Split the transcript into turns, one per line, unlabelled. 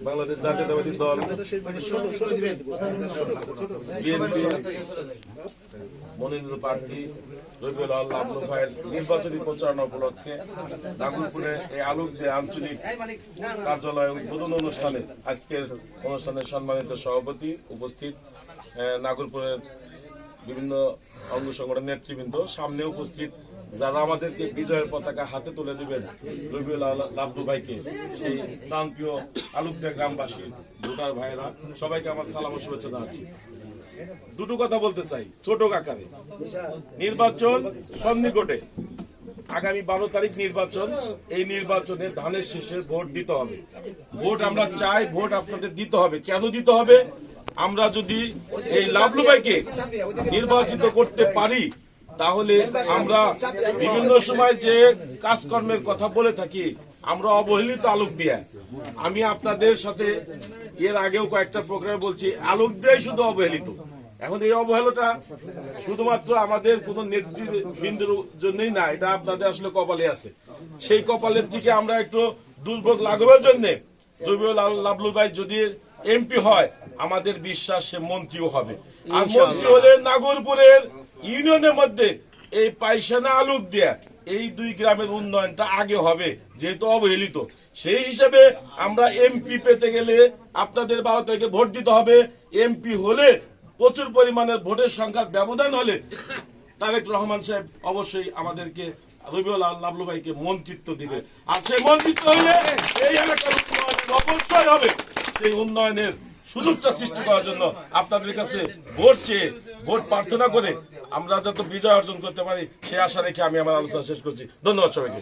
বাংলাদেশ জাতীয়তাবাদী দল বিএনপি মনোনীত প্রার্থী রবিউল আল লাবলু ভাইয়ের নির্বাচনী প্রচারণা উপলক্ষে নাগরপুরে এই আলোকদিয়া আঞ্চলিক কার্যালয় উদ্বোধন অনুষ্ঠানে আজকের অনুষ্ঠানের সম্মানিত সভাপতি উপস্থিত নাগরপুরের বিভিন্ন অঙ্গ সংগঠনের নেতৃবৃন্দ, সামনে উপস্থিত যারা আমাদেরকে বিজয়ের পতাকা হাতে তুলে দিবেন রবিউল লাবলু ভাইকে, সেই প্রাণপ্রিয় আলোকদিয়া গ্রামবাসী ভোটার ভাইয়েরা সবাইকে আমার সালাম ও শুভেচ্ছা জানাচ্ছি। দুটো কথা বলতে চাই ছোট আকারে। নির্বাচন সন্নিকটে, আগামী 12 তারিখ নির্বাচন। এই নির্বাচনে ধানের শেষে ভোট দিতে হবে। ভোট আমরা চাই, ভোট আপনাদের দিতে হবে। কেন দিতে হবে? আমরা যদি এই লাবলু ভাইকে নির্বাচিত করতে পারি তাহলে আমরা বিভিন্ন সময় যে কাজকর্মের কথা বলে থাকি, আমরা অবহেলিত আলোকদিয়া। আমি আপনাদের সাথে এর আগেও কয়েকটা প্রোগ্রামে বলছি, আলোকদিয়াই শুধু অবহেলিত। এখন এই অবহেলাটা শুধুমাত্র আমাদের কোন নেতৃবৃন্দের জন্যই না, এটা আপনাদের আসলে কপালে আছে। সেই কপালের দিকে আমরা একটু দুর্ভোগ লাঘবের জন্য রবিউল লাবলু ভাই যদি এমপি হয়, আমাদের বিশ্বাস সে মন্ত্রীও হবে। আর মন্ত্রী হলে নাগরপুরের ইউনিয়নের মধ্যে এই পায়সানা আলোকদিয়া এই দুই গ্রামের উন্নয়নটা আগে হবে, যেহেতু অবহেলিত। সেই হিসেবে আমরা এমপি পেতে গেলে আপনাদের 12 তারিখে ভোট দিতে হবে। এমপি হলে প্রচুর পরিমাণের ভোটের সংখ্যার ব্যবধান হলে তারেক রহমান সাহেব অবশ্যই আমাদেরকে রবিউল লাবলু ভাইকে মন্ত্রিত্ব দিবে। আর সেই মন্ত্রিত্ব হলে এই এলাকার উন্নয়ন অবশ্যই হবে। সেই উন্নয়নের সুযোগটা সৃষ্টি করার জন্য আপনাদের কাছে ভোট চেয়ে, ভোট প্রার্থনা করে আমরা যাতে বিজয় অর্জন করতে পারি, সে আশা রেখে আমি আমার আলোচনা শেষ করছি। ধন্যবাদ সবাইকে।